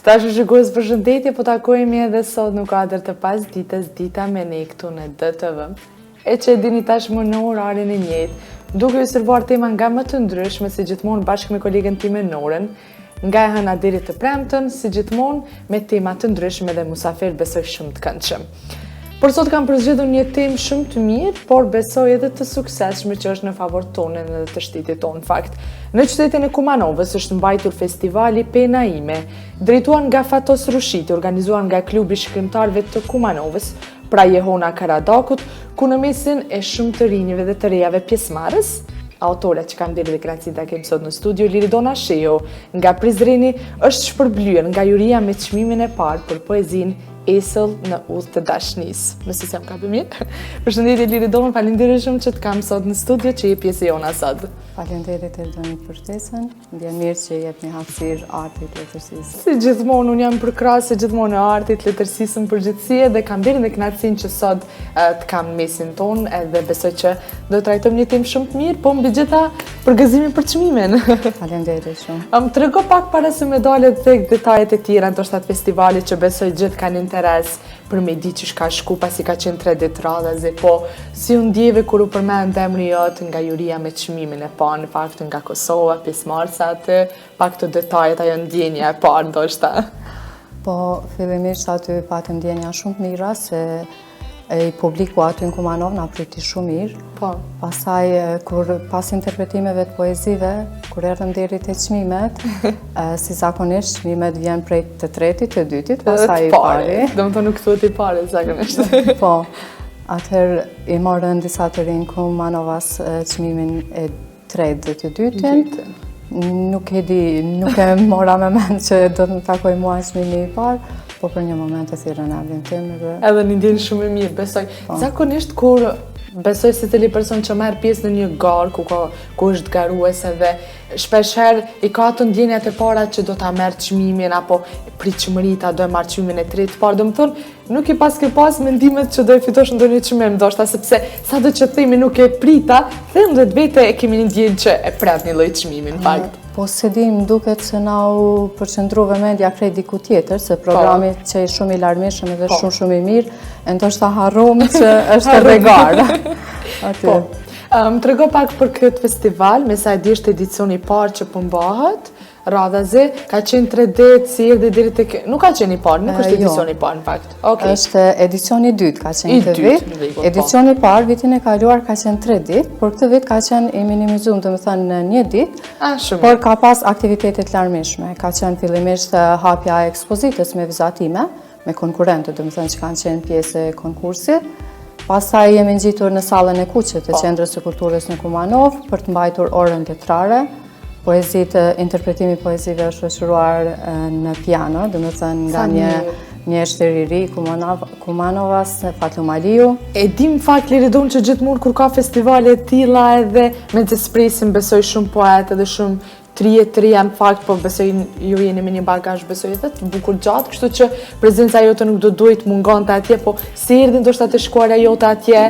Tash shikues përshëndetje, po takojmë edhe sot në kuadër të pas ditës Dita me ne këtu në DTV. E që e dini tashmë në orarin e njëjtë, duke ju servuar tema nga më të ndryshme, si gjithmonë bashkë me kolegën time Noren, nga e hëna deri të premtën, si gjithmonë me tema të ndryshme dhe musafir besoj shumë të këndshëm. Por sot kam përzgjedhur një temë shumë të mirë, por besoj edhe të suksesshme që është në favor tonë edhe të shtetit tonë. Në fakt, në qytetin e Kumanovës është mbajtur festivali Pena Ime, drejtuar nga Fatos Rushiti, organizuar nga klubi shkrimtarëve të Kumanovës, pra Jehona Karadakut, ku në mesin e shumë të rinjve dhe të rejave pjesëmarrës, autore që kam deri dhe kënaqësinë ta kemi sot në studio, Liridona Shehu, nga Prizreni, është shpërblyer nga juria me çmimin e parë për poezinë Esëll në udhë të dashnisë. Nëse jam ka mirë. Përshëndetje Liridona, faleminderit shumë që të kam sot në studio që je pjesë e jona sot. Faleminderit Eldoni për ftesën. Ndjen mirë që jepni hapësirë artit, letërsisë. Si gjithmonë, unë jam përkrahas se gjithmonë e artit, letërsisë në përgjithësi dhe kam deri dhe kënaqësinë që sot të kam në mesin tonë edhe besoj që do të trajtojmë një temë shumë të mirë, po mbi gjitha përgëzimin për çmimin. Faleminderit shumë. Trego pak para se me dalet tek detajet e tjera ndoshta të festivalit që besoj gjithë kanë interes për me di që shka shku pasi ka qenë 3 ditë radhazi, po si u ndjeve kur u përmend emri jot nga juria me çmimin e parë, në fakt nga Kosova, pjesëmarrësa aty, pak të detajet ajo ndjenja e parë ndoshta. Po fillimisht aty patëm ndjenja shumë të mira se i publiku aty në Kumanov na priti shumë mirë. Po. Pastaj pas interpretimeve të poezive, kur erdhëm deri te çmimet, si zakonisht çmimet vjen prej të tretit, të dytit, pastaj i pari. Domethënë nuk thuhet i pari zakonisht. Po. Atëherë i morën disa të rinj Kumanovas çmimin e tretë dhe të dytin. Nuk e di, nuk e mora me mend që do të më takoj mua çmimi i parë, po për një moment e thirrën emrin tim edhe një ndjenjë shumë e mirë, besoj. Zakonisht kur besoj se cili person që merr pjesë në një garë ku është garuese dhe shpeshherë i ka ato ndjenjat e para që do ta merr çmimin apo pritshmëritë do e marr çmimin e tretë, por domethënë nuk i pas mendimet që do e fitosh ndonjë çmim, ndoshta sepse sado që themi nuk e prita, them dhe vetë e kemi një ndjenjë që e pret një lloj çmimi në fakt. Po se di, më duket se na u përqendru vëmendja krejt diku tjetër, se programi që është shumë i larmishëm edhe shumë i mirë, e ndoshta harrom që është edhe garë. Po. Më trego pak për këtë festival, me sa e di është edicioni i parë që po mbahet, radhazi, ka qenë 3 ditë, si erdhi deri tek... Nuk ka qenë i parë, nuk është edicioni i parë në fakt. Është edicioni i dytë ka qenë këtë vit. Edicioni i parë vitin e kaluar ka qenë 3 ditë, por këtë vit ka qenë i minimizuar, domethënë në 1 ditë. Por ka pas aktivitete të larmishme. Ka qenë fillimisht hapja e ekspozitës me vizatime, me konkurrentët, domethënë që kanë qenë pjesë e konkursit. Pastaj jemi ngjitur në sallën e kuqet të Qendrës së Kulturës në Kumanov për të mbajtur orën letrare. Interpretimi i poezive është shoqëruar në piano, domethënë nga një shtër i ri Kumanovas, Fatlu Maliu. E di në fakt Liridon që gjithmonë kur ka festivale të tilla edhe me të spresim besoj shumë poetë dhe shumë të rija në fakt, po besoj ju jeni me një bagazh besoj edhe të bukur gjatë, kështu që prezenca jote nuk do duhet mungonte atje, po si erdhi ndoshta të shkuara jote atje,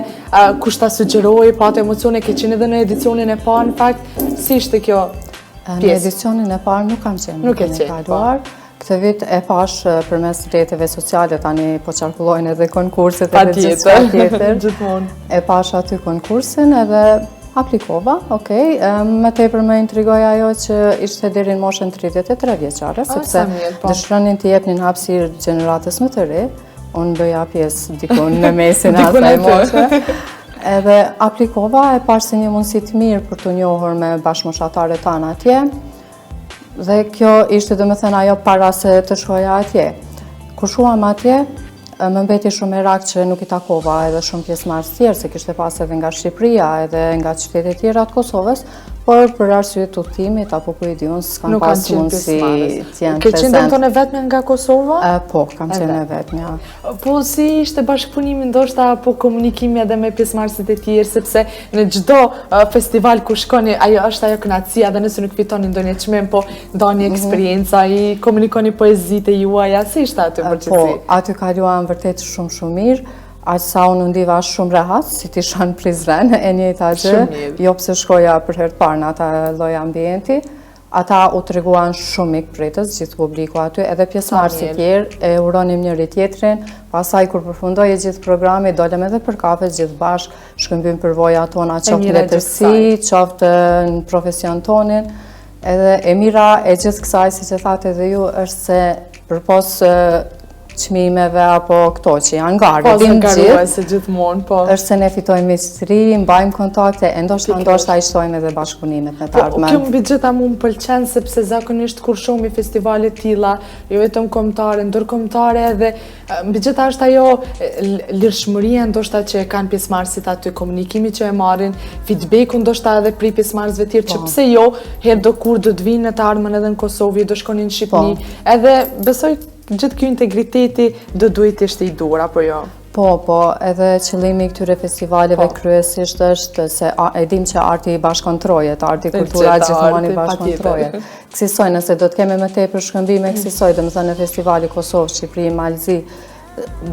kush ta sugjeroi, pa ato emocione që qenë edhe në edicionin e parë në fakt, si ishte kjo? Në edicionin e parë nuk kam qenë, nuk e kaluar. Këtë vit e pash përmes rrjeteve sociale, tani po qarkullojnë edhe konkurset edhe gjithçka tjetër. E pash aty konkursin edhe aplikova, okej. Më tepër më intrigoi ajo që ishte deri në moshën 33 vjeçare, sepse dëshironin të jepnin hapësirë gjeneratës më të re. Unë bëja pjesë diku në mesin e asaj moshe. Edhe aplikova e pash si një mundësi të mirë për të njohur me bashkëmoshatarët tanë atje. Dhe kjo ishte domethënë ajo para se të shkoja atje. Kur shkuam atje, më mbeti shumë merak që nuk i takova edhe shumë pjesëmarrës tjerë, se kishte pas edhe nga Shqipëria edhe nga qytetet tjera të Kosovës, por për arsye të udhëtimit apo ku i di unë s'kam pas mundësi të jenë prezent. Ke qenë domethënë vetëm nga Kosova? Po, kam qenë vetëm. Po si ishte bashkëpunimi ndoshta apo komunikimi edhe me pjesëmarrësit e tjerë, sepse në çdo festival ku shkoni, ajo është ajo kënaqësia, edhe nëse nuk fitoni ndonjë çmim, po ndonjë eksperiencë, ai komunikoni poezitë juaja, si ishte aty përgjithësi? Po, aty kaluam vërtet shumë mirë. Aq sa unë ndiva shumë rehat, si ti shanë Prizren, e njëjta gjë, jo pse shkoja për herë të parë në ata lloj ambienti, ata u treguan shumë mikpritës, gjithë publiku aty, edhe pjesëmarrësit tjerë e uronim njëri tjetrin, pastaj kur përfundoi gjithë programi, dolëm edhe për kafe gjithë bashkë, shkëmbym përvojat tona, qoftë në letërsi, qoftë në profesion tonin, edhe e mira e gjithë kësaj, si që thatë edhe ju, është se përpos çmimeve apo këto që janë garë, dim gjithë, është se ne fitojmë miqësi, mbajmë kontakte, e ndoshta i shtojmë edhe bashkëpunimet me të ardhmen. Kjo mbi gjitha mu më pëlqen, sepse zakonisht kur shohim festivalet tilla, jo vetëm kombëtare, ndërkombëtare edhe mbi gjitha është ajo lirshmëria ndoshta që kanë pjesëmarrësit aty, komunikimi që e marrin, feedbacku ndoshta edhe prej pjesëmarrësve tjerë që pse jo, herë do kur do të vinë në të ardhmen edhe në Kosovë, do shkonin në Shqipëri, edhe besoj gjithë kjo integriteti do duhet të ishte i dur, apo jo? Po, edhe qëllimi i këtyre festivaleve kryesisht është se e dim që arti i bashkëkontrohet, arti kultura gjithmonë i bashkëkontrohet. Kësaj nëse do të kemi më tepër shkëmbime kësaj, domethënë në festivali Kosovë, Shqipëri, Malzi,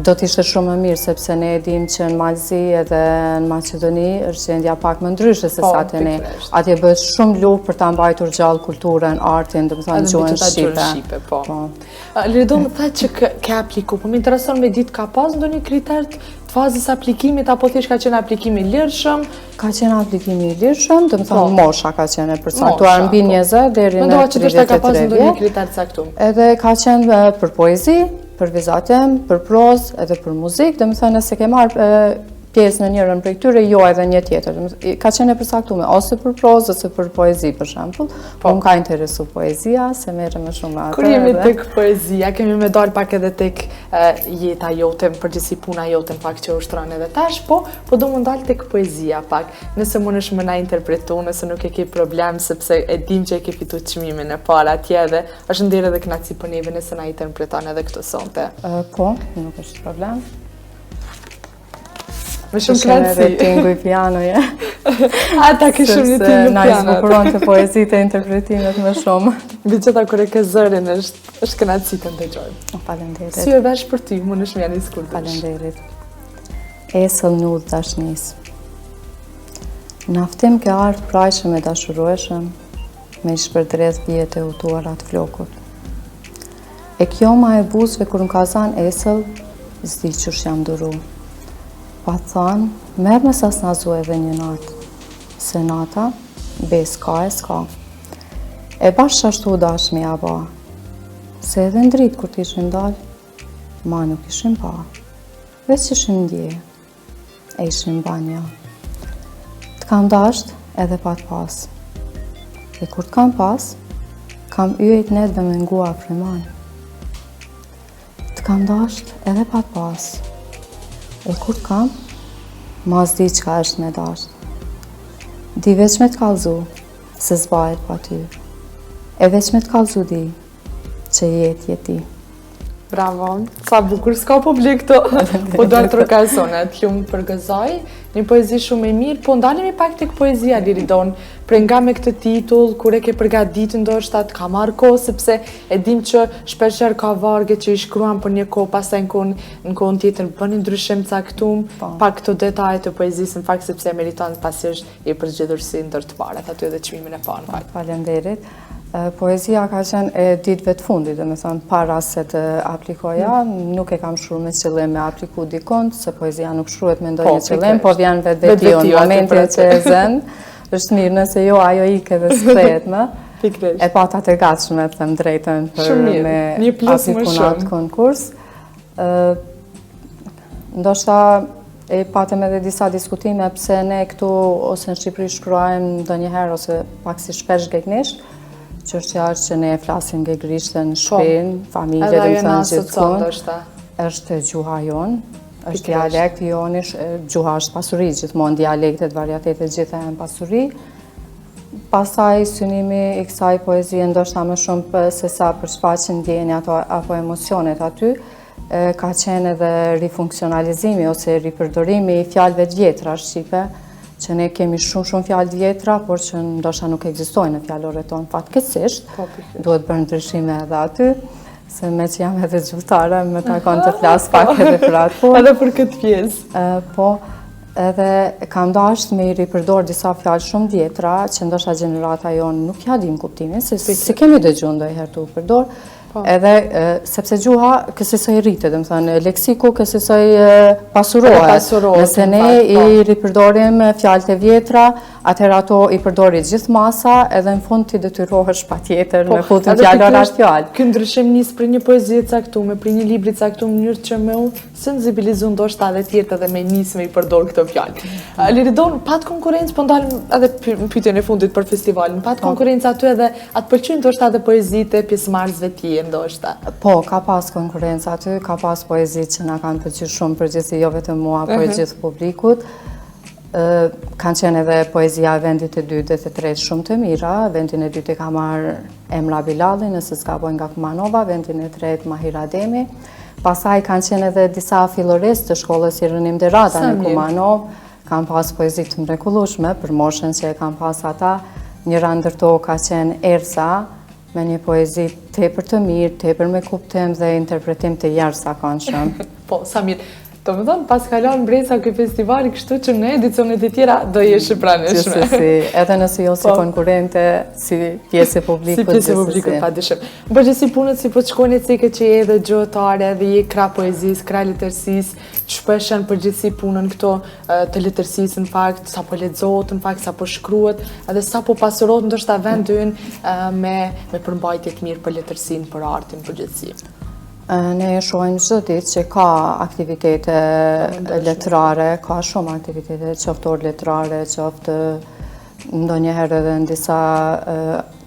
do të ishte shumë më mirë, sepse ne e dim që në Malzi edhe në Maqedoni është gjendja pak më ndryshe se sa te ne. Atje bëhet shumë luftë për ta mbajtur gjallë kulturën, artin, domethënë gjuhën shqipe. Liridona tha që ke apliku, po më intereson me ditë ka pas ndonjë kriter të fazës aplikimit, apo thjesht ka qenë aplikimi i lirshëm? Ka qenë aplikimi i lirshëm, domethënë mosha ka qenë e përcaktuar mbi 20 deri në 33 vjet. Mendova që do të ka pas ndonjë kriter të caktuar. Edhe ka qenë për poezi, për vizatem, për prozë, edhe për muzikë, domethënë nëse ke marrë pjesë në njërin prej këtyre, jo edhe një tjetër. Ka qenë e përcaktuar ose për prozë ose për poezi, për shembull. Po më ka interesu poezia, se merrem më shumë me atë. Kur jemi tek poezia, kemi më dal pak edhe tek jeta jote, përgjithësi puna jote, në fakt që ushtron edhe tash, po do më ndal tek poezia pak. Nëse mundesh më na interpretu, nëse nuk e ke problem, sepse e dim që e ke fituar çmimin e parë atje dhe është ndër edhe kënaqësi për neve nëse na interpreton edhe këtë sonte. Po, nuk është problem. Me shumë kënaqësi. Tingu i pianoje. Ata ke shumë një tingu piano. Na zbukuron të poezitë e interpretimet më shumë. Mbi gjitha kur e ke zërin është kënaqësi të ndëgjojmë. Faleminderit. Si e vesh për ty, mundesh më janë skurtë. Faleminderit. Esëll në udhë dashnisë. Naftim ke ardhë prajshëm e dashurueshëm, me i shpërdreth bjet e utuarat flokut. E kjo ma e buzve kur më ka zan Esëll, zdi qësh jam duru. Pa thanë, merë me sas nazu edhe një natë, se nata, bes ka e s'ka. E bashkë qashtu dashmi a ba, se edhe ndrit kur t'ishim dal, ma nuk ishim pa, veç ishim ndje, e ishim banja. T'kam dasht edhe pa t'pas, e kur t'kam pas, kam yjet net dhe me ngua friman. T'kam dasht edhe pa t'pas, e kur t'kam, ma s'di qka është me dasht. Di veç me t'kallzu, se s'bajet pa ty. E veç me t'kallzu di, që jeti. Bravo, sa bukur, s'ka publik këto. Po do të trokalsonet, lumë për gëzaj, një poezi shumë e mirë, po ndalemi pak tek poezia, Liridon, për nga me këtë titull, kur e ke përgatitur ndoshta të ka marrë kohë, sepse e dim që shpeshherë ka vargje që i shkruan për një kohë, pastaj në kohën tjetër bënin ndryshim caktum, pak këto detaje të poezisë, në fakt sepse meriton pasi është i përgjithësisht si ndër të parat, aty edhe çmimin e parë, në fakt. Faleminderit. Poezia ka qenë e ditëve të fundit, domethënë para se të aplikoja, nuk e kam shkruar me qëllim me apliku dikont, se poezia nuk shkruhet me ndonjë qëllim, po vjen vetveti në momentin që e zën. Është mirë nëse jo ajo ikë dhe s'kthehet më. E pata të gatshme të them drejtën për me apliku në atë konkurs. Ndoshta e patëm edhe disa diskutime pse ne këtu ose në Shqipëri shkruajmë ndonjëherë ose pak si shpesh gegnisht. Çështja është që ne e flasim gegrisht në shtëpinë, familje, dhe më thënë gjithmonë. Është gjuha jonë, është dialekti jonë, gjuha është pasuri, gjithmonë dialektet, variatetet gjitha janë pasuri. Pastaj synimi i kësaj poezie ndoshta më shumë se sa për shfaqjen ndjenjat apo emocionet aty, ka qenë edhe rifunksionalizimi ose ripërdorimi i fjalëve të vjetra shqipe, që ne kemi shumë fjalë të vjetra, por që ndoshta nuk ekzistojnë në fjaloret tonë fatkeqësisht. Duhet bërë ndryshime edhe aty, se me që jam edhe gjuhëtare, më takon të flas pak edhe për atë punë. Edhe për këtë pjesë. Po, edhe kam dashur me i ripërdor disa fjalë shumë vjetra që ndoshta gjenerata jonë nuk ja din kuptimin, se kemi dëgjuar ndonjëherë tu përdor. Edhe sepse gjuha kësaj rritet, do të thënë leksiku kësaj pasurohet. Nëse ne i ripërdorim fjalët e vjetra, atëherë ato i përdori gjithë masa, edhe në fund ti detyrohesh patjetër me futën fjalor as fjalë. Ky ndryshim nis për një poezi e caktuar, për një libër të caktuar në mënyrë që më sensibilizu ndoshta edhe tjerë edhe me nis me i përdor këto fjalë. Liridon, pat konkurrencë, po ndalem edhe pyetjen e fundit për festivalin. Pat konkurrencë aty edhe atë pëlqejnë ndoshta edhe poezitë e pjesëmarrësve të tjerë ndoshta. Po, ka pas konkurrencë aty, ka pas poezi që na kanë pëlqyer shumë përgjithësi, jo vetëm mua, por gjithë publikut. Kanë qenë edhe poezia e vendit të dytë dhe të tretë shumë të mira. Vendin e dytë e ka marrë Emra Bilalli, nëse s'ka bojnë nga Kumanova, vendin e tretë Mahira Ademi. Pasaj kanë qenë edhe disa filores të shkollës Irënim Derata në Kumanov, kanë pas poezi të mrekullueshme për moshën që e kanë pas ata. Njëra ndër to ka qenë Ersa, me një poezi tepër të mirë, tepër me kuptim dhe interpretim të jashtëzakonshëm. Po, sa mirë. Do më thonë, pas kalon bresa këj festivali, kështu që në edicionet e tjera do jesh i pranishme. Gjithsesi, edhe nëse jo si konkurente, si pjesë e publikut. Si pjesë e publikut, pa dyshim. Në përgjithësi punët si po të shkoni cike që je edhe gjuhëtare, dhe je krah poezis, krah letërsis, shpeshen përgjithësi punën këto të letërsis në fakt, sa po lexohet në fakt, sa po shkruhet, edhe sa po pasurohet ndoshta vendi ynë me përmbajtje të mirë për letërsinë, për artin përgjithësi. Ne shohim çdo ditë që ka aktivitete letrare, ka shumë aktivitete, qoftë orë letrare, qoftë ndonjëherë edhe në disa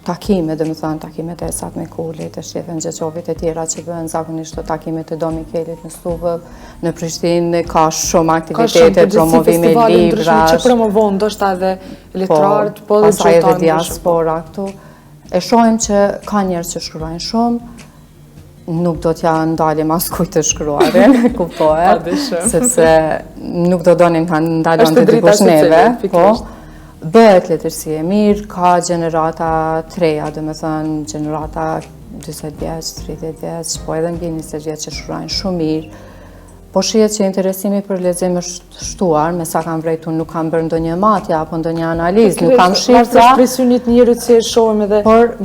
takime, domethënë takimet e Esat me Kulit, të Shtefën Gjeqovit e tjera që bëhen zakonisht takimet e Do Mikelit në Stuvëv, në Prishtinë ka shumë aktivitete, promovime librash. Që promovon ndoshta edhe letrarët, po edhe pastaj edhe diaspora këtu. E shohim që ka njerëz që shkruajnë shumë. Nuk do t'ja ndalim as kujt të shkruarin, kuptohet, sepse nuk do donin ta ndalon të dikush neve, po. Bëhet letërsi e mirë, ka gjenerata treja, domethënë gjenerata 40 vjeç, 30 vjeç, po edhe mbi 20 vjeç që shkruajnë shumë mirë. Po shihet që interesimi për lexim është shtuar, me sa kam vrejtur nuk kam bërë ndonjë matje apo ndonjë analizë, nuk kam shifra. Presionit njerëz që shohim edhe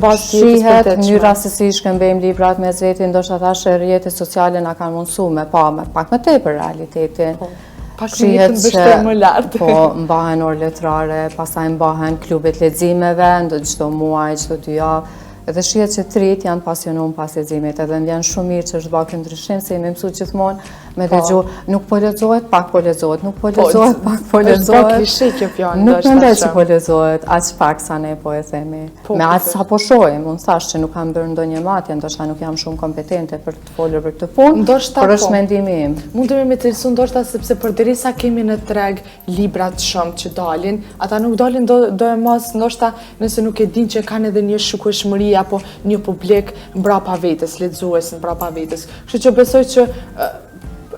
bazë shihet mënyra se si shkëmbejmë librat me zveti, ndoshta tash rrjetet sociale na kanë mundsuar me pa pak më tepër realitetin. Pak më të mbështetur më lart. Po, mbahen orë letrare, pastaj mbahen klubet leximeve, çdo muaj, çdo 2 javë. Edhe shihet që trit janë pasionuar pas leximit, edhe më vjen shumë mirë që është bërë ky ndryshim, se jemi mësuar gjithmonë me dëgju, nuk po lexohet, pak po lexohet, nuk po lexohet, pak po lexohet. Është klishe kjo fjalë, nuk mendoj që po lexohet, aq pak sa ne po e themi. Me aq sa po shohim, unë thash që nuk kam bërë ndonjë matje, ndoshta nuk jam shumë kompetente për të folur për këtë punë, por është mendimi im. Mund të më intereson ndoshta sepse përderisa kemi në treg libra të shumë që dalin, ata nuk dalin do e mos ndoshta nëse nuk e din që kanë edhe një shikueshmëri apo një publik mbrapa vetes, lexues mbrapa vetes. Kështu që besoj që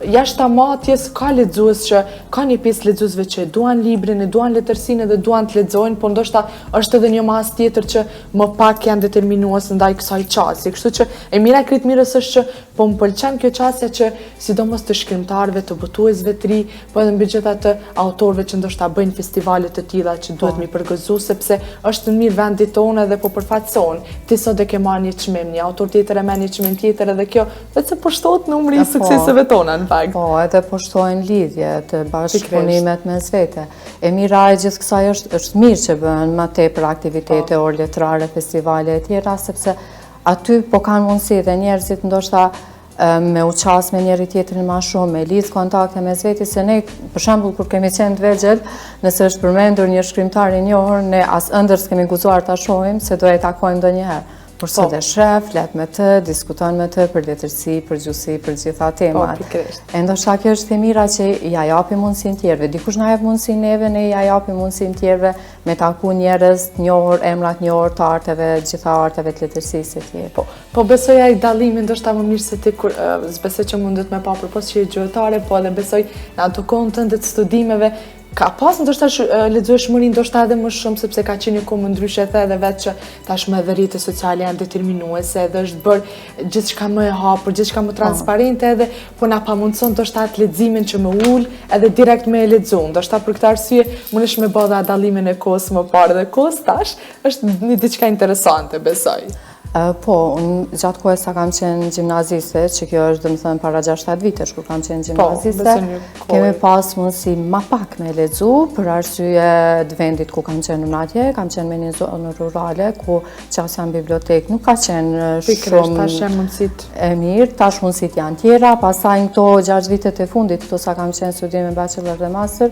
jashtë matjes ka lexues që ka një pjesë lexuesve që duan librin, e duan letërsinë dhe duan të lexojnë, por ndoshta është edhe një masë tjetër që më pak janë determinues ndaj kësaj qasje. Kështu që e mira e kritmirës është që po më pëlqen kjo qasja që sidomos të shkrimtarëve, të botuesve të ri, po edhe mbi gjithë atë autorëve që ndoshta bëjnë festivale të tilla që duhet mi përgëzu, sepse është në mirë vendit tonë dhe po përfaqëson. Ti sot e ke marrë një çmim, një autor tjetër e merr një çmim tjetër edhe kjo vetë po shtohet numri i sukseseve tona. Po, edhe po shtojnë lidhjet, bashkëpunimet mes vete. E mira e gjithë kësaj është mirë që bëhen më tepër aktivitete, orë letrare, festivale e tjera, sepse aty po kanë mundësi dhe njerëzit ndoshta me u qas me njëri tjetrin më shumë, me lidh kontakte mes veti, se ne, për shembull, kur kemi qenë të vegjël, nëse është përmendur një shkrimtar i njohur, ne as ëndër s'kemi guxuar ta shohim se do e takojmë ndonjëherë. Por sot e shef, flet me të, diskuton me të për letërsi, për gjuhësi, për gjitha temat. E ndoshta kjo është e mira që ja japim mundësinë tjerëve. Dikush na jep mundësinë neve, ne ja japim mundësinë tjerëve me taku njerëz të njohur, emra të njohur të arteve, gjitha arteve të letërsisë e tjerë. Po besoj ai dallimi ndoshta më mirë se ti kur besoj që mundet me pa përpos që je gjuhëtare, po edhe besoj në ato kohën tënde të studimeve Ka pas ndoshta lexueshmëri ndoshta edhe më shumë sepse ka qenë një kohë më ndryshe edhe vetë që tashmë edhe rrjetet sociale janë determinuese edhe është bërë gjithçka më e hapur, gjithçka më transparente edhe po na pamundson ndoshta atë leximin që më ul edhe direkt me e lexu. Ndoshta për këtë arsye mundesh me bë dallimin e kohës më parë dhe kohës tash është një diçka interesante, besoj. Po, unë gjatë kohës sa kam qenë gjimnaziste, që kjo është domethënë para 6-7 vitesh kur kam qenë gjimnaziste, kemi pas mundësi ma pak me lexu për arsye të vendit ku kam qenë unë atje, kam qenë me një zonë rurale ku qasja në bibliotekë nuk ka qenë shumë e mirë, tash mundësit janë tjera, pastaj në këto 6 vitet e fundit, këto sa kam qenë studime bachelor dhe master,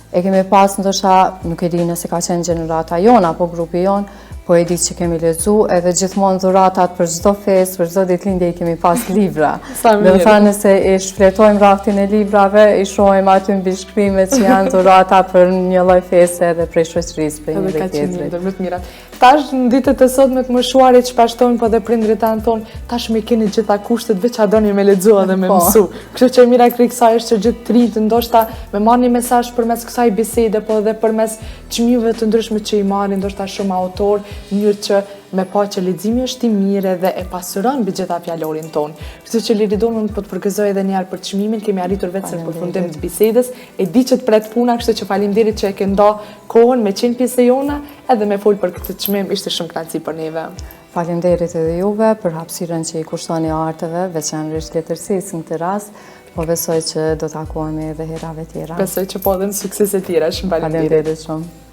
e kemi pas ndoshta, nuk e di nëse ka qenë gjenerata jon apo grupi jon, po e di që kemi lexu edhe gjithmonë dhuratat për çdo festë, për çdo ditëlindje i kemi pas libra. Do të thënë se i shfletojmë raftin e librave, i shohim aty mbi shkrimet që janë dhurata për një lloj feste edhe prej shoqërisë për një tjetër. Më të mirat. Tash në ditët e sotme të moshuarit që pashtojnë po dhe prindrit tanë thonë, tash me keni gjitha kushtet veç a doni me lexu edhe me mësu. Kështu që mira kri kësaj është që gjithë trinjtë ndoshta me marrni mesazh përmes kësaj bisede po dhe përmes çmimeve të ndryshme që i marrin ndoshta shumë autor, në mënyrë që me pa që leximi është i mirë dhe e pasuron mbi gjitha fjalorin ton. Kështu që Liridona unë po të përgëzoj edhe një herë për çmimin, kemi arritur vetë në përfundim të bisedës, e di që të pret puna, kështu që faleminderit që e ke nda kohën me qenë pjesë e jona edhe me fol për këtë çmim, ishte shumë kënaqësi për neve. Faleminderit edhe juve për hapësirën që i kushtoni arteve, veçanërisht letërsisë në këtë rast, po besoj që do të takohemi edhe herave tjera. Besoj që po dhe në suksese tjera, shumë faleminderit shumë.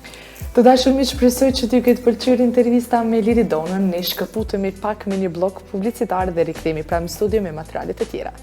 Të dashur miq, shpresoj që t'ju ketë pëlqyer intervista me Liridonën. Ne shkëputemi pak me një blok publicitar dhe rikthehemi pranë në studio me materiale të tjera.